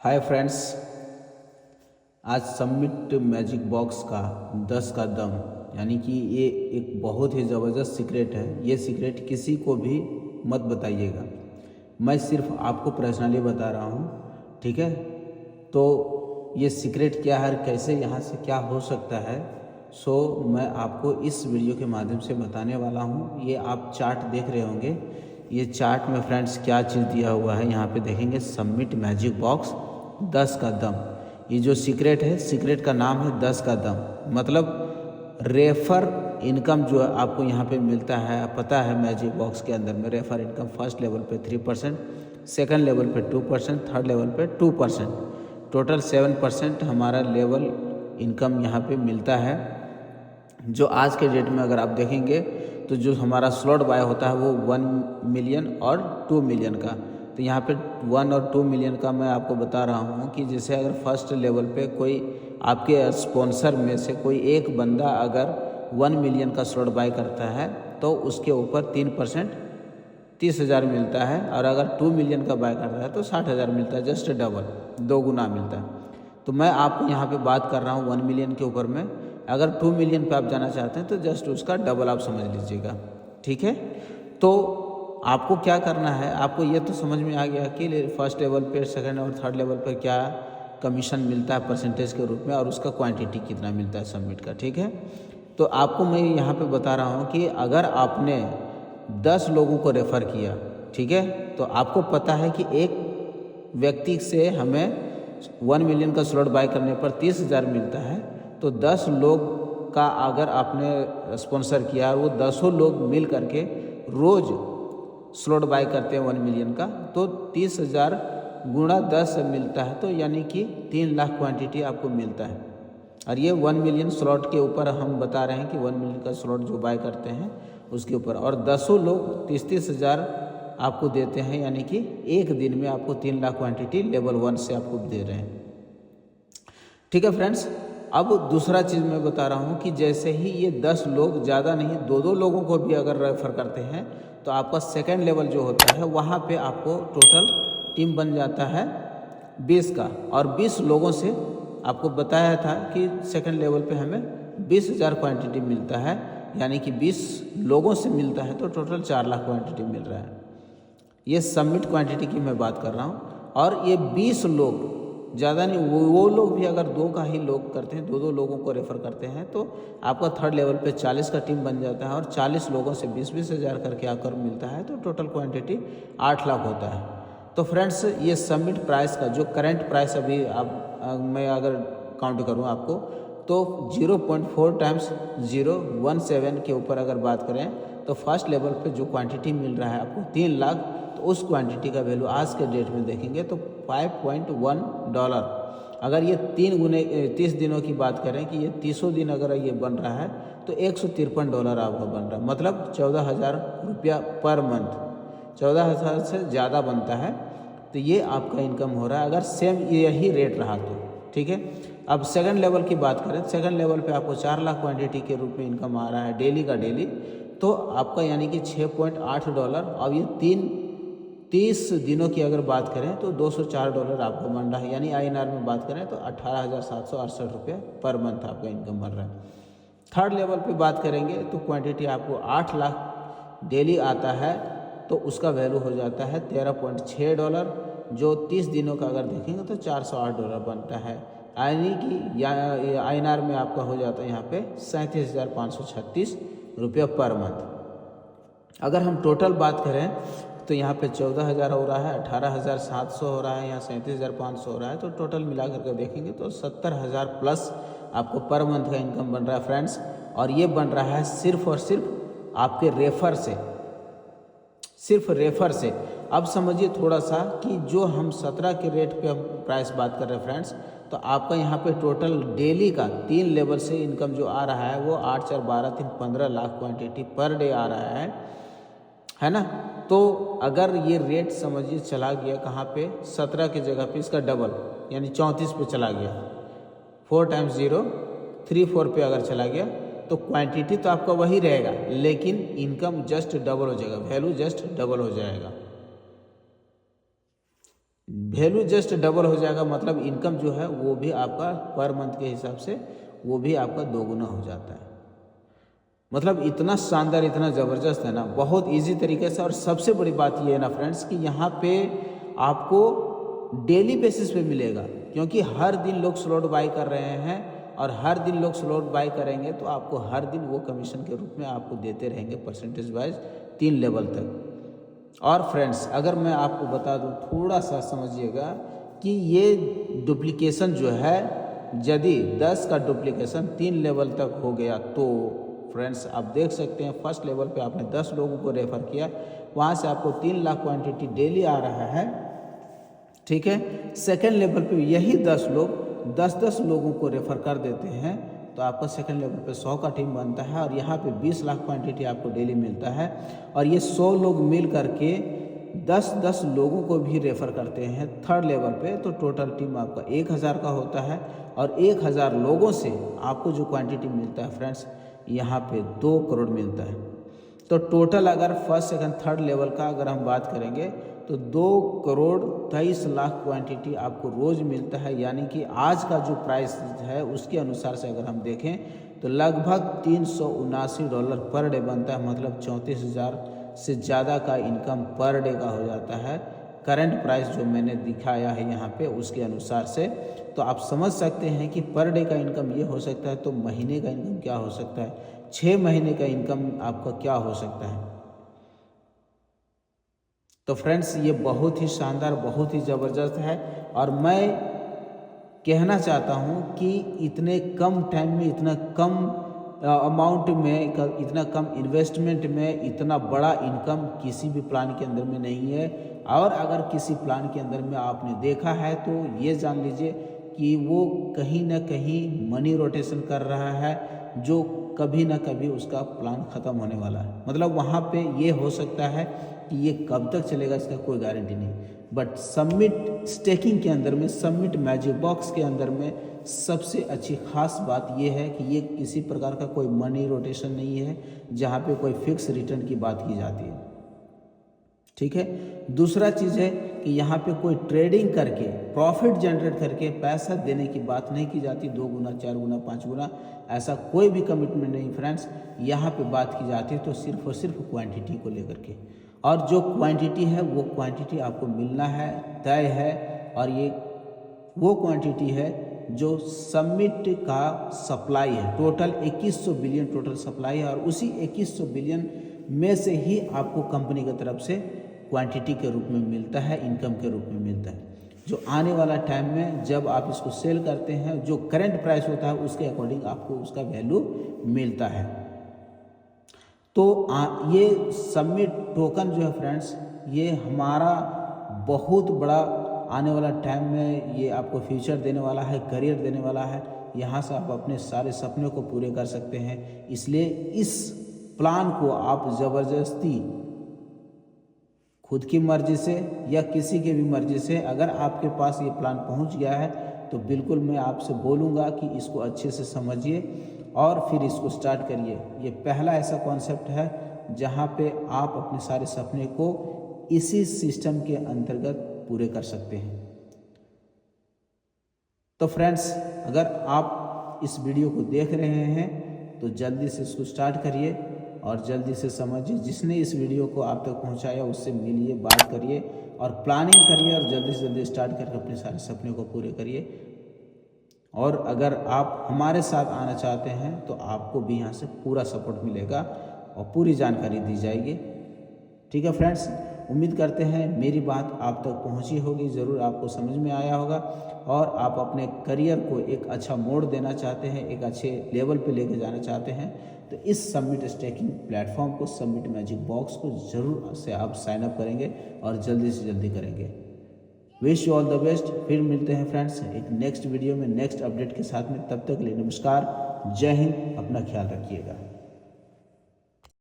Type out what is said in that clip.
Hi friends, आज submit magic box का 10 का दम यानी कि ये एक बहुत ही ज़बरदस्त सीक्रेट है। ये सीक्रेट किसी को भी मत बताइएगा, मैं सिर्फ आपको पर्सनली बता रहा हूँ, ठीक है। तो ये सीक्रेट क्या है, कैसे यहाँ से क्या हो सकता है, मैं आपको इस वीडियो के माध्यम से बताने वाला हूँ। ये आप चार्ट देख रहे होंगे, ये चार्ट में फ्रेंड्स क्या चीज़ दिया हुआ है यहाँ पे देखेंगे, सबमिट मैजिक बॉक्स 10 का दम। ये जो सीक्रेट है, सीक्रेट का नाम है 10 का दम। मतलब रेफर इनकम जो आपको यहाँ पे मिलता है, पता है मैजिक बॉक्स के अंदर में रेफर इनकम फर्स्ट लेवल पे 3%, सेकंड लेवल पे 2%, थर्ड लेवल पे 2%, टोटल 7% हमारा लेवल इनकम यहाँ पे मिलता है। जो आज के डेट में अगर आप देखेंगे तो जो हमारा स्लॉट बाय होता है वो 1 मिलियन और 2 मिलियन का। तो यहाँ पे 1 और 2 मिलियन का मैं आपको बता रहा हूँ कि जैसे अगर फर्स्ट लेवल पे कोई आपके स्पॉन्सर में से कोई एक बंदा अगर 1 मिलियन का स्लॉट बाय करता है तो उसके ऊपर 3% 30,000 मिलता है, और अगर 2 मिलियन का बाय करता है तो 60,000 मिलता है, जस्ट डबल, 2 गुना मिलता है। तो मैं आपको यहाँ पे बात कर रहा हूँ 1 मिलियन के ऊपर में। अगर 2 मिलियन पे आप जाना चाहते हैं तो जस्ट उसका डबल आप समझ लीजिएगा, ठीक है। तो आपको क्या करना है, आपको ये तो समझ में आ गया कि फर्स्ट लेवल पे, सेकंड और थर्ड लेवल पे क्या कमीशन मिलता है परसेंटेज के रूप में, और उसका क्वांटिटी कितना मिलता है सबमिट का, ठीक है। तो आपको मैं यहाँ पे बता रहा हूँ कि अगर आपने 10 लोगों को रेफ़र किया, ठीक है, तो आपको पता है कि एक व्यक्ति से हमें 1 मिलियन का स्लॉट बाय करने पर 30,000 मिलता है। तो 10 लोग का अगर आपने स्पॉन्सर किया और वो 10 लोग मिल करके रोज़ स्लॉट बाय करते हैं 1 मिलियन का, तो 30,000 गुणा 10 मिलता है, तो यानी कि 3 लाख क्वांटिटी आपको मिलता है। और ये 1 मिलियन स्लॉट के ऊपर हम बता रहे हैं कि 1 मिलियन का स्लॉट जो बाय करते हैं उसके ऊपर, और 10 लोग 30,000 आपको देते हैं, यानी कि एक दिन में आपको 3 लाख क्वांटिटी लेवल 1 से आपको दे रहे हैं, ठीक है फ्रेंड्स। अब दूसरा चीज़ मैं बता रहा हूँ कि जैसे ही ये 10 लोग, ज़्यादा नहीं, 2-2 लोगों को भी अगर रेफ़र करते हैं तो आपका सेकंड लेवल जो होता है वहाँ पे आपको टोटल टीम बन जाता है 20 का, और 20 लोगों से आपको बताया था कि सेकंड लेवल पे हमें 20,000 क्वांटिटी मिलता है, यानी कि 20 लोगों से मिलता है तो टोटल 4 लाख क्वांटिटी मिल रहा है। ये सबमिट क्वांटिटी की मैं बात कर रहा हूँ। और ये 20 लोग, ज़्यादा नहीं, वो लोग भी अगर 2 का ही लोग करते हैं, 2-2 लोगों को रेफ़र करते हैं, तो आपका थर्ड लेवल पे 40 का टीम बन जाता है, और 40 लोगों से 20-20 हज़ार करके आकर मिलता है, तो टोटल क्वांटिटी 8 लाख होता है। तो फ्रेंड्स, ये सबमिट प्राइस का जो करंट प्राइस अभी मैं अगर काउंट करूँ आपको, तो 0.4 टाइम्स 017 के ऊपर अगर बात करें तो फर्स्ट लेवल पे जो क्वांटिटी मिल रहा है आपको 3 लाख, तो उस क्वांटिटी का वैल्यू आज के डेट में देखेंगे तो $5.1। अगर ये 30 दिनों की बात करें कि ये 30 दिन अगर ये बन रहा है तो $153 आपका बन रहा है, मतलब 14,000 रुपया पर मंथ, 14,000 से ज़्यादा बनता है। तो ये आपका इनकम हो रहा है अगर सेम यही रेट रहा तो, ठीक है। अब सेकंड लेवल की बात करें, सेकंड लेवल पे आपको 4 लाख क्वांटिटी के रूप में इनकम आ रहा है डेली का डेली, तो आपका यानी कि $6.8। अब ये 30 दिनों की अगर बात करें तो $204 आपको बन रहा है, यानी INR में बात करें तो 18,768 रुपये पर मंथ आपका इनकम बन रहा है। थर्ड लेवल पे बात करेंगे तो क्वांटिटी आपको 8 लाख डेली आता है, तो उसका वैल्यू हो जाता है $13.6, जो 30 दिनों का अगर देखेंगे तो $408 बनता है, यानी कि INR में आपका हो जाता है यहाँ पे 37,536 रुपये पर मंथ। अगर हम टोटल बात करें तो यहाँ पे 14,000 हो रहा है, 18,700 हो रहा है, यहाँ 37,500 हो रहा है, तो टोटल मिला करके देखेंगे तो 70,000 प्लस आपको पर मंथ का इनकम बन रहा है फ्रेंड्स। और ये बन रहा है सिर्फ और सिर्फ आपके रेफ़र से, सिर्फ रेफ़र से। अब समझिए थोड़ा सा कि जो हम 17 के रेट पे हम प्राइस बात कर रहे हैं फ्रेंड्स, तो आपका यहाँ पे टोटल डेली का 3 लेवल से इनकम जो आ रहा है वो 8, 4, 12, 3, 15 लाख क्वांटिटी पर डे आ रहा है ना। तो अगर ये रेट समझिए चला गया कहाँ पे, 17 की जगह पे इसका डबल यानी 34 पे चला गया, 4 टाइम्स 034 पे अगर चला गया, तो क्वांटिटी तो आपका वही रहेगा, लेकिन इनकम जस्ट डबल हो जाएगा, वैल्यू जस्ट डबल हो जाएगा। वैल्यू जस्ट डबल हो जाएगा, मतलब इनकम जो है वो भी आपका पर मंथ के हिसाब से वो भी आपका दोगुना हो जाता है। मतलब इतना शानदार, इतना ज़बरदस्त है ना, बहुत इजी तरीके से। और सबसे बड़ी बात ये है ना फ्रेंड्स कि यहाँ पे आपको डेली बेसिस पे मिलेगा, क्योंकि हर दिन लोग स्लॉट बाय कर रहे हैं और हर दिन लोग स्लॉट बाय करेंगे तो आपको हर दिन वो कमीशन के रूप में आपको देते रहेंगे परसेंटेज वाइज 3 लेवल तक। और फ्रेंड्स अगर मैं आपको बता दूं, थोड़ा सा समझिएगा कि ये डुप्लीकेशन जो है, यदि 10 का डुप्लीकेशन 3 लेवल तक हो गया तो फ्रेंड्स आप देख सकते हैं फर्स्ट लेवल पे आपने 10 लोगों को रेफ़र किया, वहाँ से आपको 3 लाख क्वांटिटी डेली आ रहा है, ठीक है। सेकेंड लेवल पे यही 10 लोग 10-10 लोगों को रेफ़र कर देते हैं तो आपका सेकेंड लेवल पे 100 का टीम बनता है और यहाँ पे 20 लाख क्वांटिटी आपको डेली मिलता है। और ये 100 लोग मिल करके 10-10 लोगों को भी रेफ़र करते हैं थर्ड लेवल पे, तो टोटल टीम आपका 1000 का होता है। और 1000 लोगों से आपको जो क्वांटिटी मिलता है फ्रेंड्स, यहाँ पे 2 करोड़ मिलता है। तो टोटल अगर फर्स्ट सेकंड थर्ड लेवल का अगर हम बात करेंगे तो 2 करोड़ 23 लाख क्वांटिटी आपको रोज़ मिलता है। यानी कि आज का जो प्राइस है उसके अनुसार से अगर हम देखें तो लगभग $379 पर डे बनता है, मतलब 34,000 से ज़्यादा का इनकम पर डे का हो जाता है। करंट प्राइस जो मैंने दिखाया है यहाँ पे उसके अनुसार से, तो आप समझ सकते हैं कि पर डे का इनकम ये हो सकता है, तो महीने का इनकम क्या हो सकता है, 6 महीने का इनकम आपका क्या हो सकता है। तो फ्रेंड्स ये बहुत ही शानदार, बहुत ही ज़बरदस्त है। और मैं कहना चाहता हूँ कि इतने कम टाइम में, इतना कम अमाउंट में, इतना कम इन्वेस्टमेंट में इतना बड़ा इनकम किसी भी प्लान के अंदर में नहीं है। और अगर किसी प्लान के अंदर में आपने देखा है तो ये जान लीजिए कि वो कहीं ना कहीं मनी रोटेशन कर रहा है, जो कभी ना कभी उसका प्लान ख़त्म होने वाला है। मतलब वहाँ पे ये हो सकता है कि ये कब तक चलेगा इसका कोई गारंटी नहीं। बट सबमिट स्टेकिंग के अंदर में, सबमिट मैजिक बॉक्स के अंदर में सबसे अच्छी खास बात ये है कि ये किसी प्रकार का कोई मनी रोटेशन नहीं है जहाँ पे कोई फिक्स रिटर्न की बात की जाती है, ठीक है। दूसरा चीज़ है कि यहाँ पे कोई ट्रेडिंग करके प्रॉफिट जनरेट करके पैसा देने की बात नहीं की जाती, 2 गुना 4 गुना 5 गुना, ऐसा कोई भी कमिटमेंट नहीं फ्रेंड्स। यहाँ पे बात की जाती है तो सिर्फ और सिर्फ क्वांटिटी को लेकर के, और जो क्वांटिटी है वो क्वांटिटी आपको मिलना है, तय है। और ये वो क्वांटिटी है जो सबमिट का सप्लाई है। टोटल 2100 बिलियन टोटल सप्लाई है, और उसी 2100 बिलियन में से ही आपको कंपनी की तरफ से क्वांटिटी के रूप में मिलता है, इनकम के रूप में मिलता है, जो आने वाला टाइम में जब आप इसको सेल करते हैं, जो करंट प्राइस होता है उसके अकॉर्डिंग आपको उसका वैल्यू मिलता है। तो ये सबमिट टोकन जो है फ्रेंड्स, ये हमारा बहुत बड़ा आने वाला टाइम में ये आपको फ्यूचर देने वाला है, करियर देने वाला है। यहाँ से आप अपने सारे सपने को पूरे कर सकते हैं। इसलिए इस प्लान को आप ज़बरदस्ती खुद की मर्ज़ी से या किसी की भी मर्ज़ी से, अगर आपके पास ये प्लान पहुँच गया है तो बिल्कुल मैं आपसे बोलूँगा कि इसको अच्छे से समझिए और फिर इसको स्टार्ट करिए। ये पहला ऐसा कॉन्सेप्ट है जहाँ पे आप अपने सारे सपने को इसी सिस्टम के अंतर्गत पूरे कर सकते हैं। तो फ्रेंड्स अगर आप इस वीडियो को देख रहे हैं तो जल्दी से इसको स्टार्ट करिए और जल्दी से समझिए। जिसने इस वीडियो को आप तक पहुंचाया उससे मिलिए, बात करिए और प्लानिंग करिए और जल्दी से जल्दी स्टार्ट करके अपने सारे सपने को पूरे करिए। और अगर आप हमारे साथ आना चाहते हैं तो आपको भी यहाँ से पूरा सपोर्ट मिलेगा और पूरी जानकारी दी जाएगी, ठीक है फ्रेंड्स। उम्मीद करते हैं मेरी बात आप तक पहुंची होगी, ज़रूर आपको समझ में आया होगा और आप अपने करियर को एक अच्छा मोड़ देना चाहते हैं, एक अच्छे लेवल पे लेके जाना चाहते हैं तो इस सबमिट स्टेकिंग प्लेटफॉर्म को, सबमिट मैजिक बॉक्स को ज़रूर से आप साइन अप करेंगे और जल्दी से जल्दी करेंगे। Wish you all the best. फिर मिलते हैं फ्रेंड्स एक नेक्स्ट वीडियो में नेक्स्ट अपडेट के साथ में। तब तक के लिए नमस्कार, जय हिंद, अपना ख्याल रखिएगा।